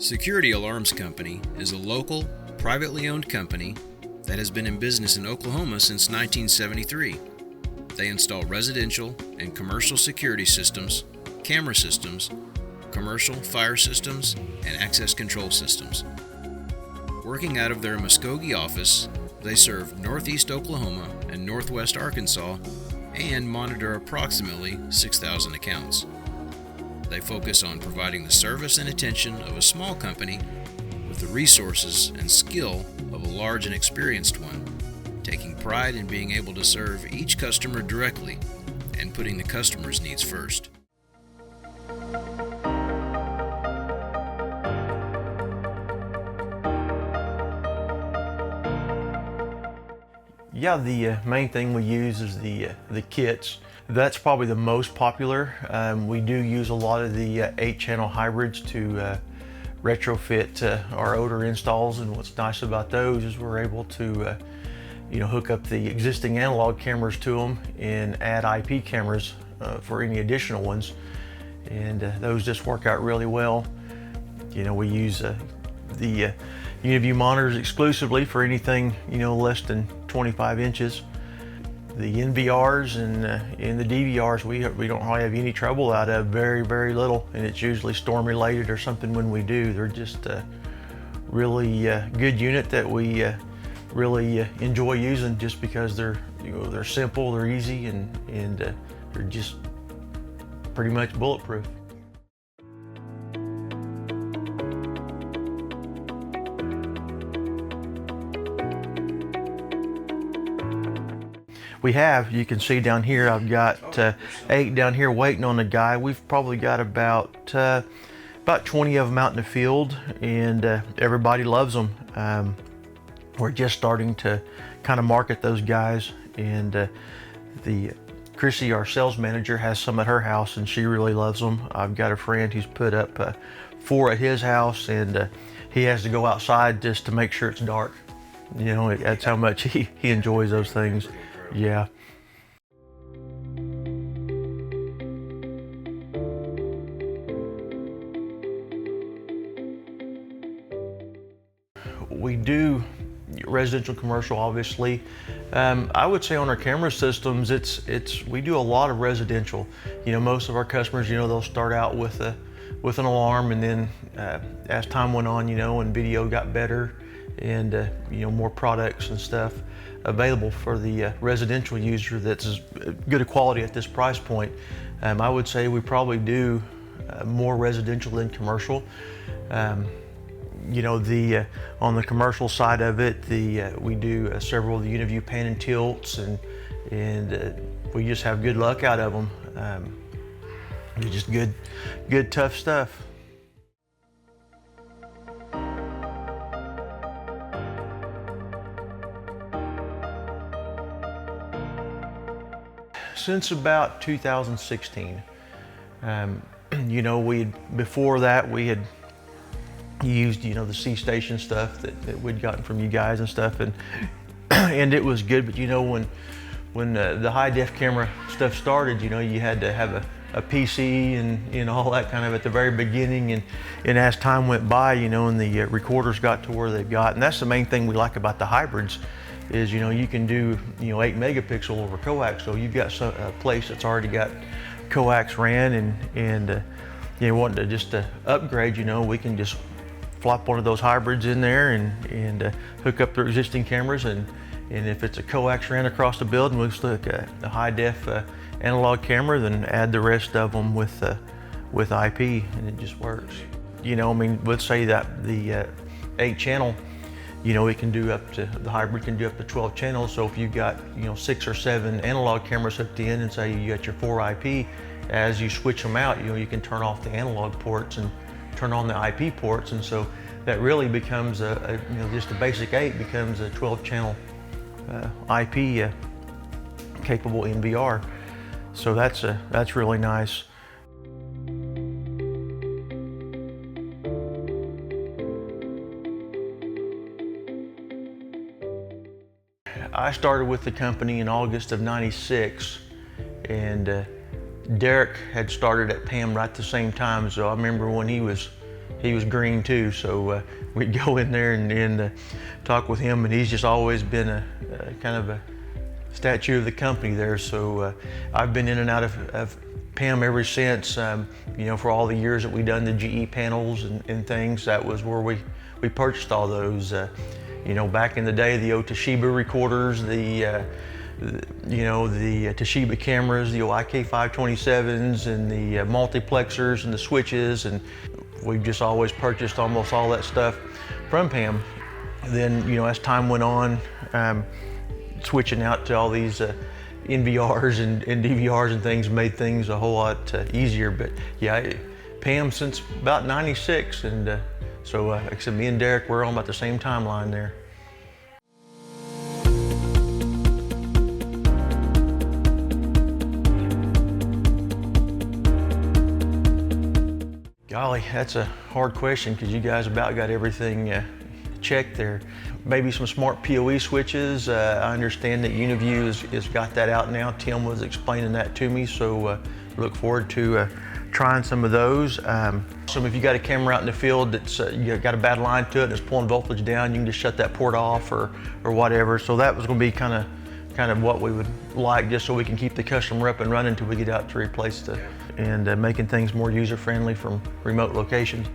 Security Alarms Company is a local, privately owned company that has been in business in Oklahoma since 1973. They install residential and commercial security systems, camera systems, commercial fire systems, and access control systems. Working out of their Muskogee office, they serve northeast Oklahoma and northwest Arkansas and monitor approximately 6,000 accounts. They focus on providing the service and attention of a small company with the resources and skill of a large and experienced one, taking pride in being able to serve each customer directly and putting the customer's needs first. Yeah, the main thing we use is the kits. That's probably the most popular. We do use a lot of the 8-channel hybrids to retrofit our odor installs, and what's nice about those is we're able to hook up the existing analog cameras to them and add IP cameras for any additional ones, and those just work out really well. We use the UniView monitors exclusively for anything less than 25 inches. The NVRs and the DVRs we don't really have any trouble out of, very little, and it's usually storm related or something when we do. They're just a really good unit that we really enjoy using, just because they're simple, they're easy, and they're just pretty much bulletproof. You can see down here, I've got 8 down here waiting on the guy. We've probably got about 20 of them out in the field, and everybody loves them. We're just starting to kind of market those guys, and Chrissy, our sales manager, has some at her house, and she really loves them. I've got a friend who's put up 4 at his house, and he has to go outside just to make sure it's dark. That's how much he enjoys those things. Yeah. We do residential, commercial, obviously. I would say on our camera systems, we do a lot of residential. Most of our customers, they'll start out with an alarm, and then as time went on, and video got better, and more products and stuff available for the residential user that's as good a quality at this price point. I would say we probably do more residential than commercial. On the commercial side of it, we do several of the UniView pan and tilts, and we just have good luck out of them. They're just good tough stuff. Since about 2016. Before that we had used the C-Station stuff that we'd gotten from you guys and stuff, and it was good. But when the high def camera stuff started, you had to have a PC and all that kind of at the very beginning, and as time went by, and the recorders got to where they've got, and that's the main thing we like about the hybrids. Is you can do 8 megapixel over coax, so you've got a place that's already got coax ran, and wanting to just upgrade, we can just flop one of those hybrids in there and hook up their existing cameras, and if it's a coax ran across the building, we'll stick a high def analog camera, then add the rest of them with IP, and it just works. Let's say that the 8-channel. It can do the hybrid can do up to 12 channels. So if you've got 6 or 7 analog cameras hooked in, and say you got your 4 IP, as you switch them out, you can turn off the analog ports and turn on the IP ports, and so that really becomes just a basic 8 becomes a 12-channel IP capable NVR. So that's really nice. I started with the company in August of '96, and Derek had started at PAM right at the same time. So I remember when he was he was green too, so we'd go in there and talk with him, and he's just always been a kind of a statue of the company there. So I've been in and out of PAM ever since. You know, for all the years that we've done the GE panels and things, that was where we purchased all those. You know, back in the day, the old Toshiba recorders, the Toshiba cameras, the IK527s, and the multiplexers and the switches, and we've just always purchased almost all that stuff from PAM. Then, you know, as time went on, switching out to all these NVRs and DVRs and things made things a whole lot easier. But yeah, PAM since about '96, and so like I said, me and Derek, we're on about the same timeline there. Golly, that's a hard question because you guys about got everything checked there. Maybe some smart PoE switches. I understand that Uniview has got that out now. Tim was explaining that to me, so look forward to trying some of those. So if you got a camera out in the field that's you got a bad line to it and it's pulling voltage down, you can just shut that port off or whatever. So that was going to be kind of what we would like, just so we can keep the customer up and running until we get out to replace and making things more user-friendly from remote locations.